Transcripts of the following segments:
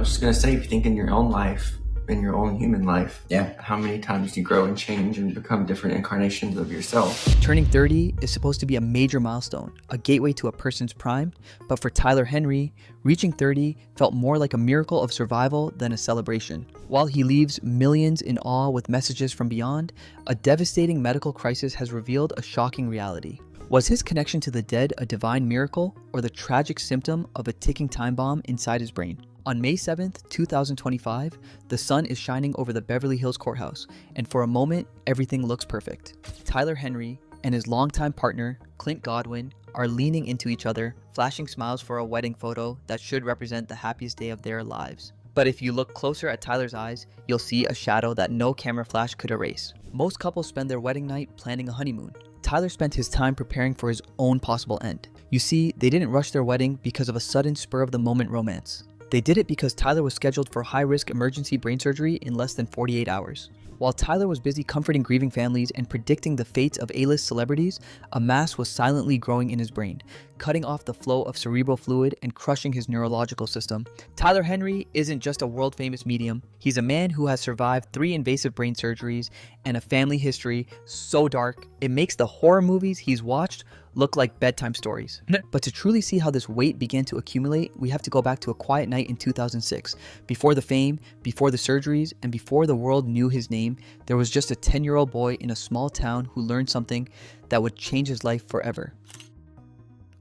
was just gonna say, if you think in your own life, in your own human life, Yeah. how many times do you grow and change and become different incarnations of yourself? Turning 30 is supposed to be a major milestone, a gateway to a person's prime, but for Tyler Henry, reaching 30 felt more like a miracle of survival than a celebration. While he leaves millions in awe with messages from beyond, a devastating medical crisis has revealed a shocking reality. Was his connection to the dead a divine miracle, or the tragic symptom of a ticking time bomb inside his brain? On May 7th, 2025, the sun is shining over the Beverly Hills courthouse, and for a moment, everything looks perfect. Tyler Henry and his longtime partner, Clint Godwin, are leaning into each other, flashing smiles for a wedding photo that should represent the happiest day of their lives. But if you look closer at Tyler's eyes, you'll see a shadow that no camera flash could erase. Most couples spend their wedding night planning a honeymoon. Tyler spent his time preparing for his own possible end. You see, they didn't rush their wedding because of a sudden spur-of-the-moment romance. They did it because Tyler was scheduled for high-risk emergency brain surgery in less than 48 hours. While Tyler was busy comforting grieving families and predicting the fates of A-list celebrities, a mass was silently growing in his brain, cutting off the flow of cerebral fluid and crushing his neurological system. Tyler Henry isn't just a world-famous medium. He's a man who has survived 3 invasive brain surgeries and a family history so dark, it makes the horror movies he's watched look like bedtime stories. But to truly see how this weight began to accumulate, we have to go back to a quiet night in 2006. Before the fame, before the surgeries, and before the world knew his name, there was just a 10-year-old boy in a small town who learned something that would change his life forever.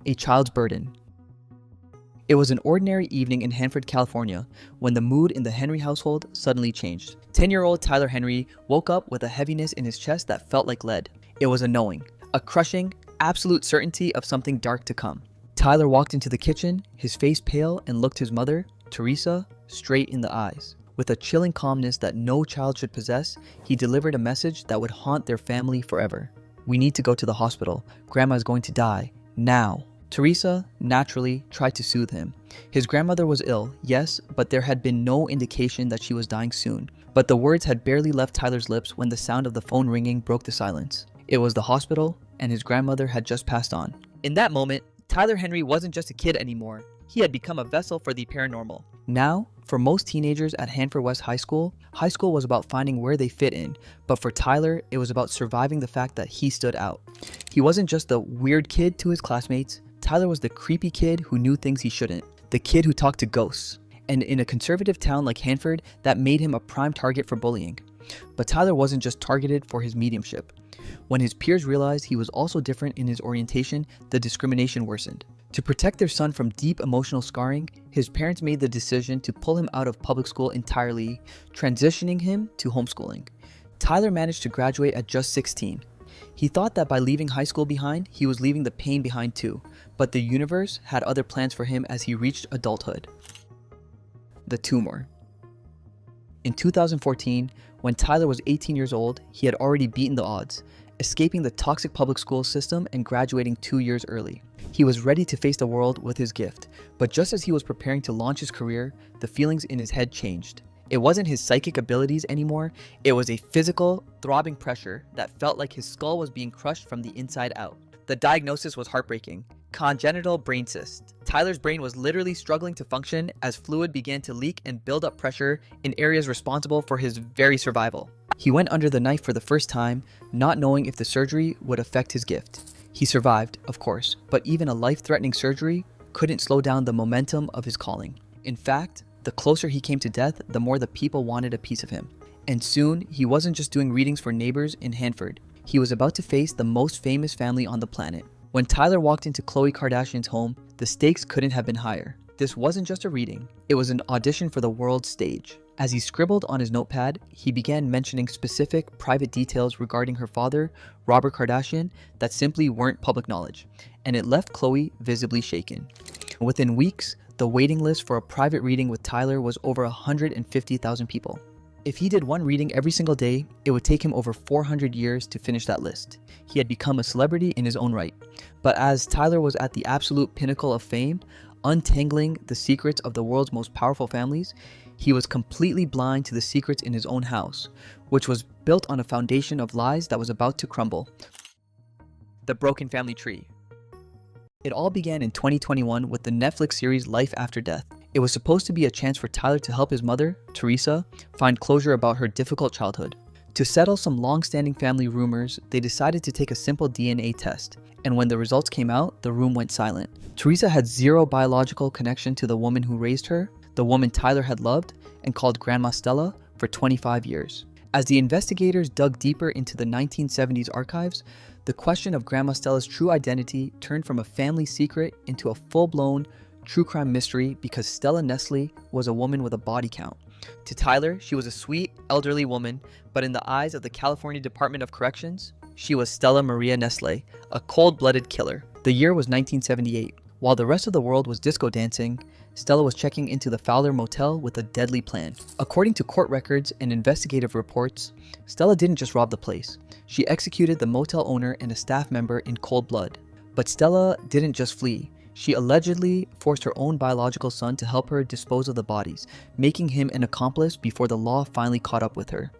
A child's burden. It was an ordinary evening in Hanford, California, when the mood in the Henry household suddenly changed. 10-year-old Tyler Henry woke up with a heaviness in his chest that felt like lead. It was a knowing, a crushing, absolute certainty of something dark to come. Tyler walked into the kitchen, his face pale, and looked his mother, Teresa, straight in the eyes. With a chilling calmness that no child should possess, he delivered a message that would haunt their family forever. "We need to go to the hospital. Grandma's going to die. Now." Teresa, naturally, tried to soothe him. His grandmother was ill, yes, but there had been no indication that she was dying soon. But the words had barely left Tyler's lips when the sound of the phone ringing broke the silence. It was the hospital, and his grandmother had just passed on. In that moment, Tyler Henry wasn't just a kid anymore. He had become a vessel for the paranormal. Now, for most teenagers at Hanford West High School was about finding where they fit in, but for Tyler, it was about surviving the fact that he stood out. He wasn't just the weird kid to his classmates. Tyler was the creepy kid who knew things he shouldn't, the kid who talked to ghosts. And in a conservative town like Hanford, that made him a prime target for bullying. But Tyler wasn't just targeted for his mediumship. When his peers realized he was also different in his orientation, the discrimination worsened. To protect their son from deep emotional scarring, his parents made the decision to pull him out of public school entirely, transitioning him to homeschooling. Tyler managed to graduate at just 16. He thought that by leaving high school behind, he was leaving the pain behind too, but the universe had other plans for him as he reached adulthood. The tumor. In 2014, when Tyler was 18 years old, he had already beaten the odds, escaping the toxic public school system and graduating 2 years early. He was ready to face the world with his gift, but just as he was preparing to launch his career, the feelings in his head changed. It wasn't his psychic abilities anymore, it was a physical, throbbing pressure that felt like his skull was being crushed from the inside out. The diagnosis was heartbreaking. Congenital brain cyst. Tyler's brain was literally struggling to function as fluid began to leak and build up pressure in areas responsible for his very survival. He went under the knife for the first time, not knowing if the surgery would affect his gift. He survived, of course, but even a life-threatening surgery couldn't slow down the momentum of his calling. In fact, the closer he came to death, the more the people wanted a piece of him. And soon, he wasn't just doing readings for neighbors in Hanford. He was about to face the most famous family on the planet. When Tyler walked into Khloe Kardashian's home, the stakes couldn't have been higher. This wasn't just a reading, it was an audition for the world stage. As he scribbled on his notepad, he began mentioning specific private details regarding her father, Robert Kardashian, that simply weren't public knowledge, and it left Khloe visibly shaken. Within weeks, the waiting list for a private reading with Tyler was over 150,000 people. If he did one reading every single day, it would take him over 400 years to finish that list. He had become a celebrity in his own right. But as Tyler was at the absolute pinnacle of fame, untangling the secrets of the world's most powerful families, he was completely blind to the secrets in his own house, which was built on a foundation of lies that was about to crumble. The broken family tree. It all began in 2021 with the Netflix series Life After Death. It was supposed to be a chance for Tyler to help his mother, Teresa, find closure about her difficult childhood. To settle some long-standing family rumors, they decided to take a simple DNA test, and when the results came out, the room went silent. Teresa had zero biological connection to the woman who raised her, the woman Tyler had loved and called Grandma Stella for 25 years. As the investigators dug deeper into the 1970s archives, the question of Grandma Stella's true identity turned from a family secret into a full-blown true crime mystery because Stella Nestle was a woman with a body count. To Tyler, she was a sweet, elderly woman, but in the eyes of the California Department of Corrections, she was Stella Maria Nestle, a cold-blooded killer. The year was 1978. While the rest of the world was disco dancing, Stella was checking into the Fowler Motel with a deadly plan. According to court records and investigative reports, Stella didn't just rob the place. She executed the motel owner and a staff member in cold blood. But Stella didn't just flee. She allegedly forced her own biological son to help her dispose of the bodies, making him an accomplice before the law finally caught up with her.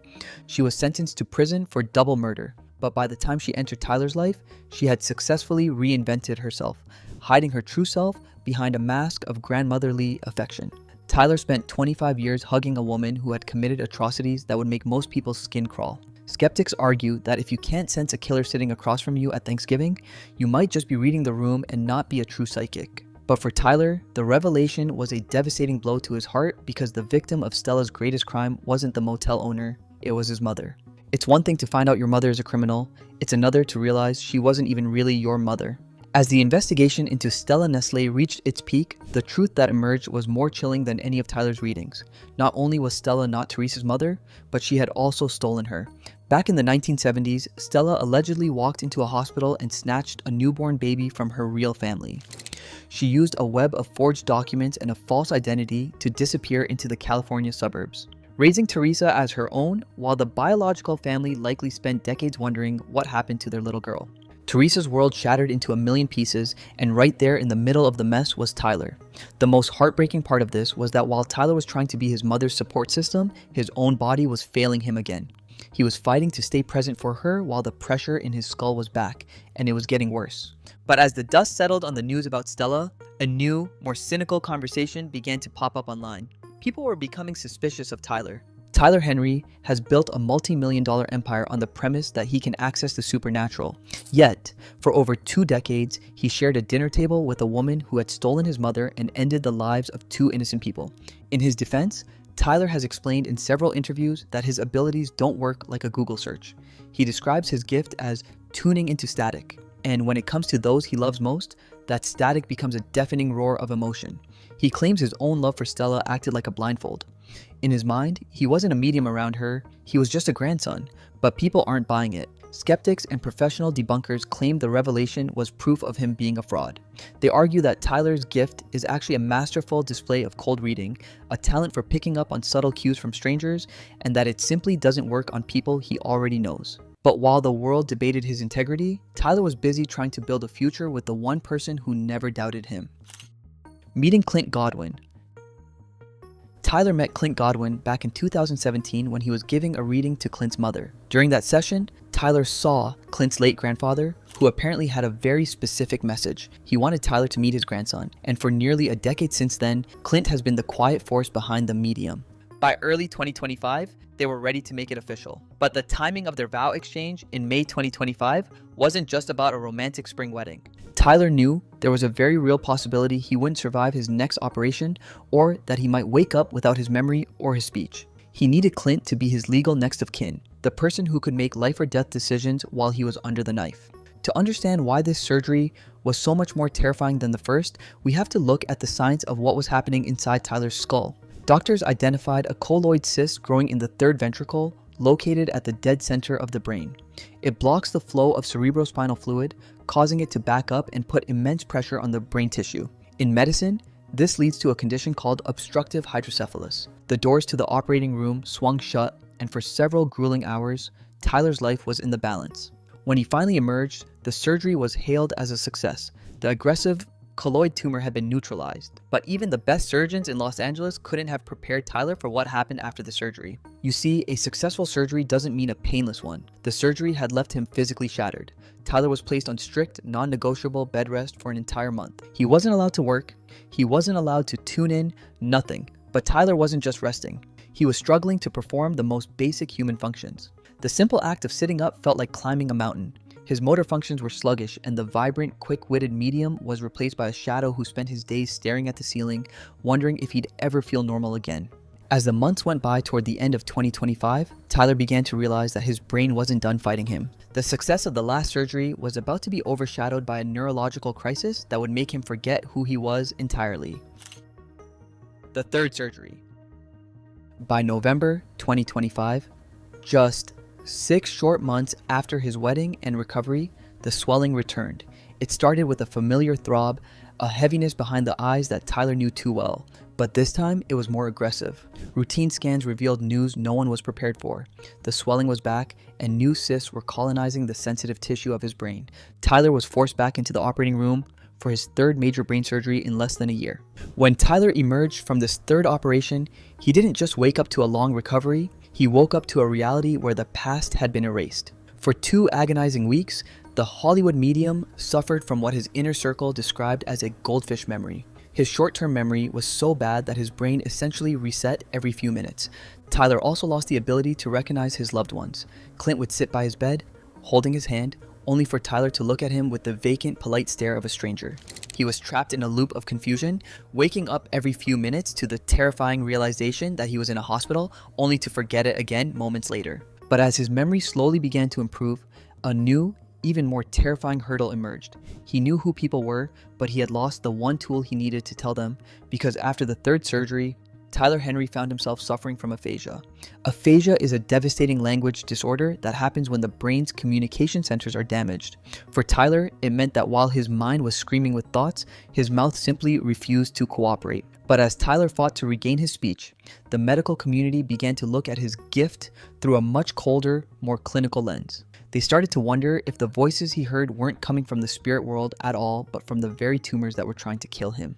She was sentenced to prison for double murder, but by the time she entered Tyler's life, she had successfully reinvented herself, hiding her true self behind a mask of grandmotherly affection. Tyler spent 25 years hugging a woman who had committed atrocities that would make most people's skin crawl. Skeptics argue that if you can't sense a killer sitting across from you at Thanksgiving, you might just be reading the room and not be a true psychic. But for Tyler, the revelation was a devastating blow to his heart because the victim of Stella's greatest crime wasn't the motel owner, it was his mother. It's one thing to find out your mother is a criminal, it's another to realize she wasn't even really your mother. As the investigation into Stella Nestle reached its peak, the truth that emerged was more chilling than any of Tyler's readings. Not only was Stella not Teresa's mother, but she had also stolen her. Back in the 1970s, Stella allegedly walked into a hospital and snatched a newborn baby from her real family. She used a web of forged documents and a false identity to disappear into the California suburbs, raising Teresa as her own, while the biological family likely spent decades wondering what happened to their little girl. Teresa's world shattered into a million pieces, and right there in the middle of the mess was Tyler. The most heartbreaking part of this was that while Tyler was trying to be his mother's support system, his own body was failing him again. He was fighting to stay present for her while the pressure in his skull was back, and it was getting worse. But as the dust settled on the news about Stella, a new, more cynical conversation began to pop up online. People were becoming suspicious of Tyler. Tyler Henry has built a multi-million-dollar empire on the premise that he can access the supernatural. Yet, for over 2 decades, he shared a dinner table with a woman who had stolen his mother and ended the lives of 2 innocent people. In his defense, Tyler has explained in several interviews that his abilities don't work like a Google search. He describes his gift as tuning into static, and when it comes to those he loves most, that static becomes a deafening roar of emotion. He claims his own love for Stella acted like a blindfold. In his mind, he wasn't a medium around her, he was just a grandson, but people aren't buying it. Skeptics and professional debunkers claim the revelation was proof of him being a fraud. They argue that Tyler's gift is actually a masterful display of cold reading, a talent for picking up on subtle cues from strangers, and that it simply doesn't work on people he already knows. But while the world debated his integrity, Tyler was busy trying to build a future with the one person who never doubted him. Meeting Clint Godwin. Tyler met Clint Godwin back in 2017 when he was giving a reading to Clint's mother. During that session, Tyler saw Clint's late grandfather, who apparently had a very specific message. He wanted Tyler to meet his grandson, and for nearly a decade since then, Clint has been the quiet force behind the medium. By early 2025, they were ready to make it official. But the timing of their vow exchange in May 2025 wasn't just about a romantic spring wedding. Tyler knew there was a very real possibility he wouldn't survive his next operation, or that he might wake up without his memory or his speech. He needed Clint to be his legal next of kin, the person who could make life or death decisions while he was under the knife. To understand why this surgery was so much more terrifying than the first, we have to look at the science of what was happening inside Tyler's skull. Doctors identified a colloid cyst growing in the 3rd ventricle, located at the dead center of the brain. It blocks the flow of cerebrospinal fluid, causing it to back up and put immense pressure on the brain tissue. In medicine, this leads to a condition called obstructive hydrocephalus. The doors to the operating room swung shut, and for several grueling hours, Tyler's life was in the balance. When he finally emerged, the surgery was hailed as a success. The aggressive colloid tumor had been neutralized. But even the best surgeons in Los Angeles couldn't have prepared Tyler for what happened after the surgery. You see, a successful surgery doesn't mean a painless one. The surgery had left him physically shattered. Tyler was placed on strict, non-negotiable bed rest for an entire month. He wasn't allowed to work, he wasn't allowed to tune in, nothing. But Tyler wasn't just resting. He was struggling to perform the most basic human functions. The simple act of sitting up felt like climbing a mountain. His motor functions were sluggish, and the vibrant, quick-witted medium was replaced by a shadow who spent his days staring at the ceiling, wondering if he'd ever feel normal again. As the months went by toward the end of 2025, Tyler began to realize that his brain wasn't done fighting him. The success of the last surgery was about to be overshadowed by a neurological crisis that would make him forget who he was entirely. The third surgery. By November 2025, just 6 short months after his wedding and recovery, the swelling returned. It started with a familiar throb, a heaviness behind the eyes that Tyler knew too well, but this time it was more aggressive. Routine scans revealed news no one was prepared for. The swelling was back, and new cysts were colonizing the sensitive tissue of his brain. Tyler was forced back into the operating room for his third major brain surgery in less than a year. When Tyler emerged from this third operation, he didn't just wake up to a long recovery, he woke up to a reality where the past had been erased. For 2 agonizing weeks, the Hollywood medium suffered from what his inner circle described as a goldfish memory. His short-term memory was so bad that his brain essentially reset every few minutes. Tyler also lost the ability to recognize his loved ones. Clint would sit by his bed, holding his hand, only for Tyler to look at him with the vacant, polite stare of a stranger. He was trapped in a loop of confusion, waking up every few minutes to the terrifying realization that he was in a hospital, only to forget it again moments later. But as his memory slowly began to improve, a new, even more terrifying hurdle emerged. He knew who people were, but he had lost the one tool he needed to tell them, because after the third surgery, Tyler Henry found himself suffering from aphasia. Aphasia is a devastating language disorder that happens when the brain's communication centers are damaged. For Tyler, it meant that while his mind was screaming with thoughts, his mouth simply refused to cooperate. But as Tyler fought to regain his speech, the medical community began to look at his gift through a much colder, more clinical lens. They started to wonder if the voices he heard weren't coming from the spirit world at all, but from the very tumors that were trying to kill him.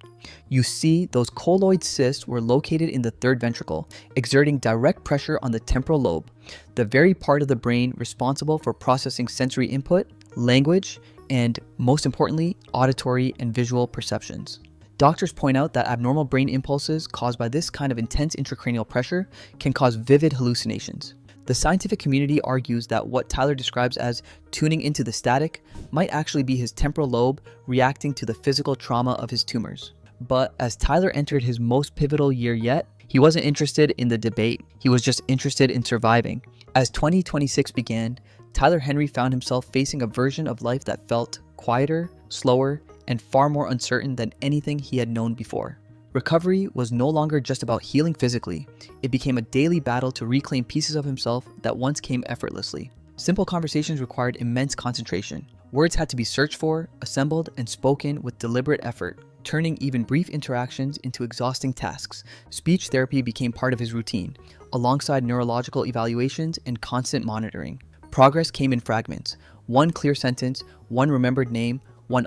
You see, those colloid cysts were located in the third ventricle, exerting direct pressure on the temporal lobe, the very part of the brain responsible for processing sensory input, language, and, most importantly, auditory and visual perceptions. Doctors point out that abnormal brain impulses caused by this kind of intense intracranial pressure can cause vivid hallucinations. The scientific community argues that what Tyler describes as tuning into the static might actually be his temporal lobe reacting to the physical trauma of his tumors. But as Tyler entered his most pivotal year yet, he wasn't interested in the debate, he was just interested in surviving. As 2026 began, Tyler Henry found himself facing a version of life that felt quieter, slower, and far more uncertain than anything he had known before. Recovery was no longer just about healing physically. It became a daily battle to reclaim pieces of himself that once came effortlessly. Simple conversations required immense concentration. Words had to be searched for, assembled, and spoken with deliberate effort, turning even brief interactions into exhausting tasks. Speech therapy became part of his routine, alongside neurological evaluations and constant monitoring. Progress came in fragments. One clear sentence, one remembered name, one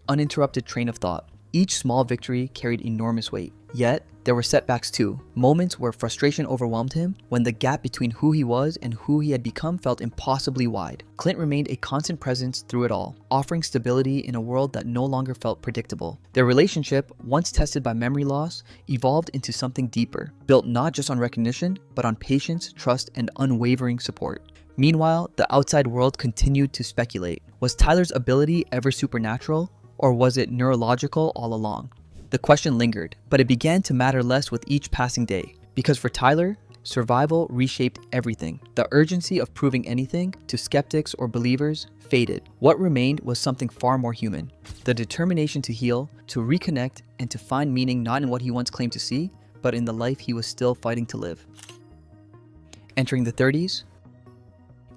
uninterrupted train of thought. Each small victory carried enormous weight. Yet, there were setbacks too. Moments where frustration overwhelmed him, when the gap between who he was and who he had become felt impossibly wide. Clint remained a constant presence through it all, offering stability in a world that no longer felt predictable. Their relationship, once tested by memory loss, evolved into something deeper, built not just on recognition, but on patience, trust, and unwavering support. Meanwhile, the outside world continued to speculate. Was Tyler's ability ever supernatural? Or was it neurological all along? The question lingered, but it began to matter less with each passing day. Because for Tyler, survival reshaped everything. The urgency of proving anything to skeptics or believers faded. What remained was something far more human. The determination to heal, to reconnect, and to find meaning not in what he once claimed to see, but in the life he was still fighting to live. Entering the 30s.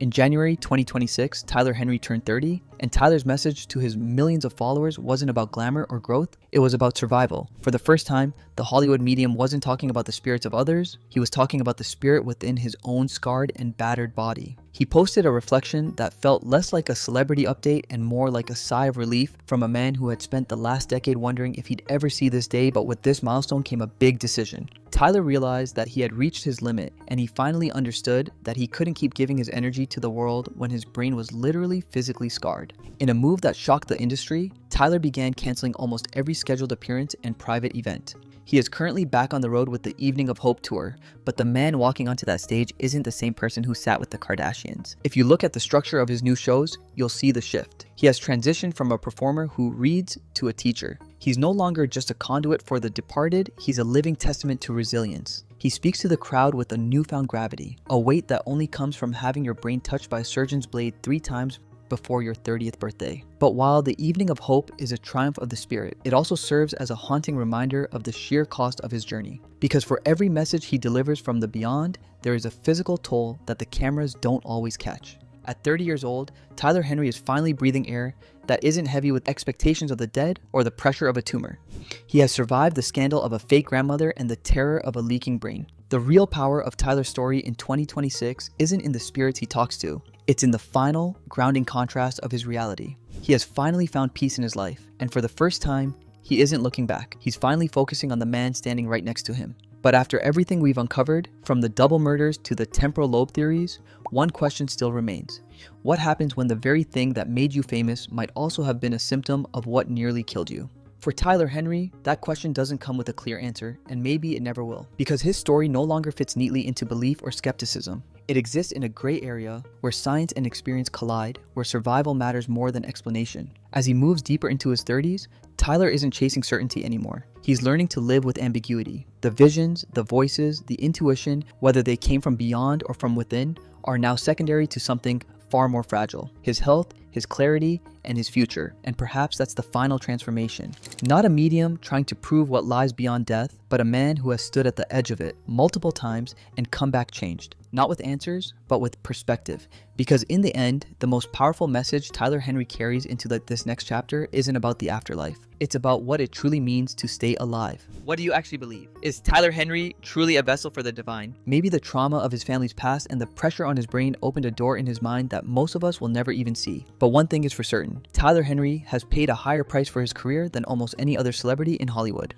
In January 2026, Tyler Henry turned 30, And Tyler's message to his millions of followers wasn't about glamour or growth, it was about survival. For the first time, the Hollywood medium wasn't talking about the spirits of others, he was talking about the spirit within his own scarred and battered body. He posted a reflection that felt less like a celebrity update and more like a sigh of relief from a man who had spent the last decade wondering if he'd ever see this day, but with this milestone came a big decision. Tyler realized that he had reached his limit, and he finally understood that he couldn't keep giving his energy to the world when his brain was literally physically scarred. In a move that shocked the industry, Tyler began canceling almost every scheduled appearance and private event. He is currently back on the road with the Evening of Hope tour, but the man walking onto that stage isn't the same person who sat with the Kardashians. If you look at the structure of his new shows, you'll see the shift. He has transitioned from a performer who reads to a teacher. He's no longer just a conduit for the departed, he's a living testament to resilience. He speaks to the crowd with a newfound gravity, a weight that only comes from having your brain touched by a surgeon's blade 3 times before your 30th birthday. But while the Evening of Hope is a triumph of the spirit, it also serves as a haunting reminder of the sheer cost of his journey. Because for every message he delivers from the beyond, there is a physical toll that the cameras don't always catch. At 30 years old, Tyler Henry is finally breathing air that isn't heavy with expectations of the dead or the pressure of a tumor. He has survived the scandal of a fake grandmother and the terror of a leaking brain. The real power of Tyler's story in 2026 isn't in the spirits he talks to. It's in the final, grounding contrast of his reality. He has finally found peace in his life, and for the first time, he isn't looking back. He's finally focusing on the man standing right next to him. But after everything we've uncovered, from the double murders to the temporal lobe theories, one question still remains. What happens when the very thing that made you famous might also have been a symptom of what nearly killed you? For Tyler Henry, that question doesn't come with a clear answer, and maybe it never will, because his story no longer fits neatly into belief or skepticism. It exists in a gray area where science and experience collide, where survival matters more than explanation. As he moves deeper into his 30s, Tyler isn't chasing certainty anymore. He's learning to live with ambiguity. The visions, the voices, the intuition, whether they came from beyond or from within, are now secondary to something far more fragile: his health, his clarity, and his future. And perhaps that's the final transformation. Not a medium trying to prove what lies beyond death, but a man who has stood at the edge of it multiple times and come back changed. Not with answers, but with perspective. Because in the end, the most powerful message Tyler Henry carries into this next chapter isn't about the afterlife. It's about what it truly means to stay alive. What do you actually believe? Is Tyler Henry truly a vessel for the divine? Maybe the trauma of his family's past and the pressure on his brain opened a door in his mind that most of us will never even see. But one thing is for certain, Tyler Henry has paid a higher price for his career than almost any other celebrity in Hollywood.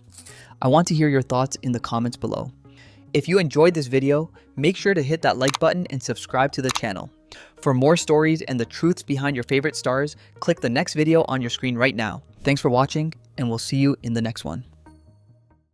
I want to hear your thoughts in the comments below. If you enjoyed this video, make sure to hit that like button and subscribe to the channel. For more stories and the truths behind your favorite stars, click the next video on your screen right now. Thanks for watching, and we'll see you in the next one.